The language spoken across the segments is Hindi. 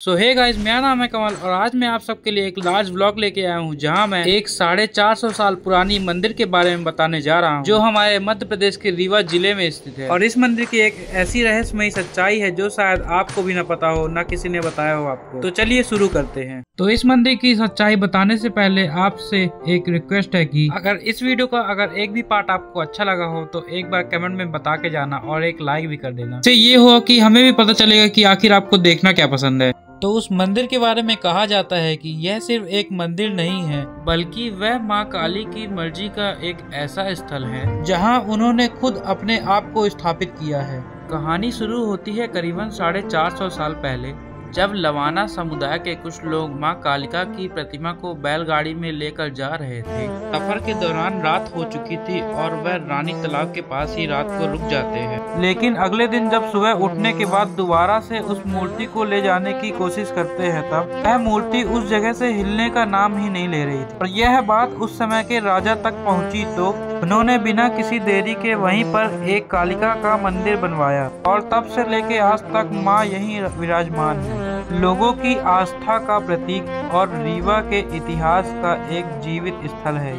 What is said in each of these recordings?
सो हे गाइस, मेरा नाम है कमल और आज मैं आप सबके लिए एक लार्ज व्लॉग लेके आया हूँ जहाँ मैं एक 450 साल पुरानी मंदिर के बारे में बताने जा रहा हूँ जो हमारे मध्य प्रदेश के रीवा जिले में स्थित है। और इस मंदिर की एक ऐसी रहस्यमयी सच्चाई है जो शायद आपको भी न पता हो, न किसी ने बताया हो आपको। तो चलिए शुरू करते हैं। तो इस मंदिर की सच्चाई बताने से पहले आपसे एक रिक्वेस्ट है कि अगर इस वीडियो का अगर एक भी पार्ट आपको अच्छा लगा हो तो एक बार कमेंट में बता के जाना और एक लाइक भी कर देना। इससे ये हो कि हमें भी पता चलेगा कि आखिर आपको देखना क्या पसंद है। तो उस मंदिर के बारे में कहा जाता है कि यह सिर्फ एक मंदिर नहीं है बल्कि वह मां काली की मर्जी का एक ऐसा स्थल है जहां उन्होंने खुद अपने आप को स्थापित किया है। कहानी शुरू होती है करीबन 450 साल पहले, जब लवाना समुदाय के कुछ लोग मां कालिका की प्रतिमा को बैलगाड़ी में लेकर जा रहे थे। सफर के दौरान रात हो चुकी थी और वह रानी तालाब के पास ही रात को रुक जाते हैं। लेकिन अगले दिन जब सुबह उठने के बाद दोबारा से उस मूर्ति को ले जाने की कोशिश करते हैं तब वह मूर्ति उस जगह से हिलने का नाम ही नहीं ले रही थी। और यह बात उस समय के राजा तक पहुंची तो उन्होंने बिना किसी देरी के वहीं पर एक कालिका का मंदिर बनवाया और तब से लेके आज तक मां यहीं विराजमान है। लोगों की आस्था का प्रतीक और रीवा के इतिहास का एक जीवित स्थल है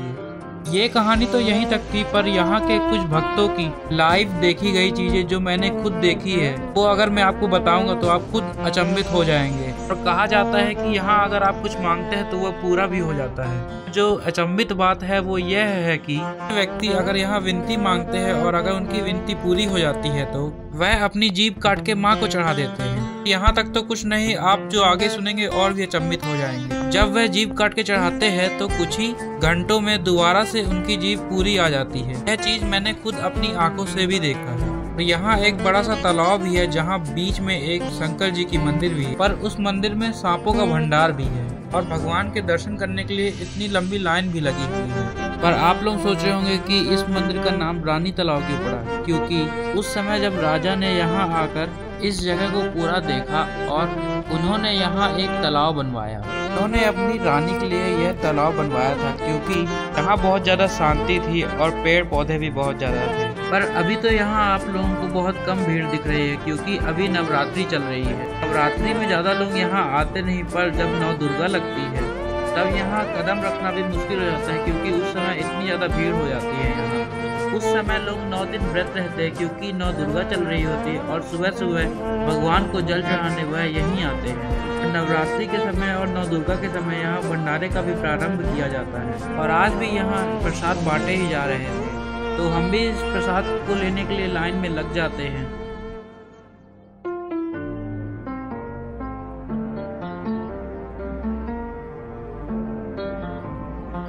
ये कहानी तो यहीं तक थी, पर यहाँ के कुछ भक्तों की लाइव देखी गई चीजें जो मैंने खुद देखी है वो अगर मैं आपको बताऊंगा तो आप खुद अचंभित हो जाएंगे। और कहा जाता है कि यहाँ अगर आप कुछ मांगते हैं तो वह पूरा भी हो जाता है। जो अचंभित बात है वो यह है कि व्यक्ति अगर यहाँ विनती मांगते हैं और अगर उनकी विनती पूरी हो जाती है तो वह अपनी जीभ काट के माँ को चढ़ा देते हैं। यहाँ तक तो कुछ नहीं, आप जो आगे सुनेंगे और भी अचंभित हो जाएंगे। जब वह जीभ काट के चढ़ाते हैं तो कुछ ही घंटों में दोबारा से उनकी जीभ पूरी आ जाती है। यह चीज मैंने खुद अपनी आंखों से भी देखा है। तो यहाँ एक बड़ा सा तालाब भी है जहाँ बीच में एक शंकर जी की मंदिर भी है, पर उस मंदिर में सांपों का भंडार भी है और भगवान के दर्शन करने के लिए इतनी लंबी लाइन भी लगी हुई है। पर आप लोग सोच रहे होंगे कि इस मंदिर का नाम रानी तालाब क्यों पड़ा, क्योंकि उस समय जब राजा ने यहाँ आकर इस जगह को पूरा देखा और उन्होंने यहाँ एक तालाब बनवाया। उन्होंने अपनी रानी के लिए यह तालाब बनवाया था क्योंकि यहाँ बहुत ज़्यादा शांति थी और पेड़ पौधे भी बहुत ज़्यादा थे। पर अभी तो यहाँ आप लोगों को बहुत कम भीड़ दिख रही है क्योंकि अभी नवरात्रि चल रही है। नवरात्रि में ज़्यादा लोग यहाँ आते नहीं, पर जब नव दुर्गा लगती है तब यहाँ कदम रखना भी मुश्किल हो जाता है क्योंकि उस समय इतनी ज़्यादा भीड़ हो जाती है। यहाँ उस समय लोग 9 दिन व्रत रहते हैं क्योंकि नव दुर्गा चल रही होती है और सुबह सुबह भगवान को जल चढ़ाने वह यहीं आते हैं। नवरात्रि के समय और नव दुर्गा के समय यहाँ भंडारे का भी प्रारंभ किया जाता है और आज भी यहाँ प्रसाद बांटे ही जा रहे थे। तो हम भी इस प्रसाद को लेने के लिए लाइन में लग जाते हैं।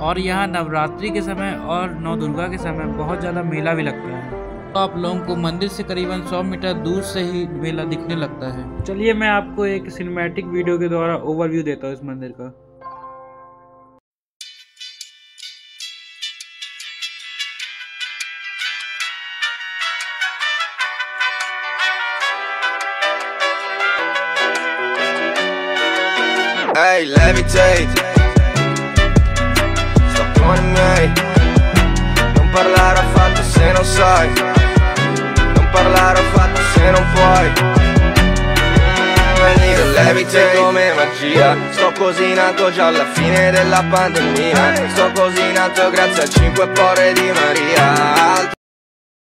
और यहाँ नवरात्रि के समय और नव दुर्गा के समय बहुत ज़्यादा मेला भी लगता है। तो आप लोगों को मंदिर से करीबन 100 मीटर दूर से ही मेला दिखने लगता है। चलिए मैं आपको एक सिनेमैटिक वीडियो के द्वारा ओवरव्यू देता हूँ इस मंदिर का। Hey, levitate. Non parlare affatto se non sai, non parlare affatto se non puoi. Venire levitate come magia. Sto così in alto già alla fine della pandemia. Sto così in alto grazie al 5 porre di Maria.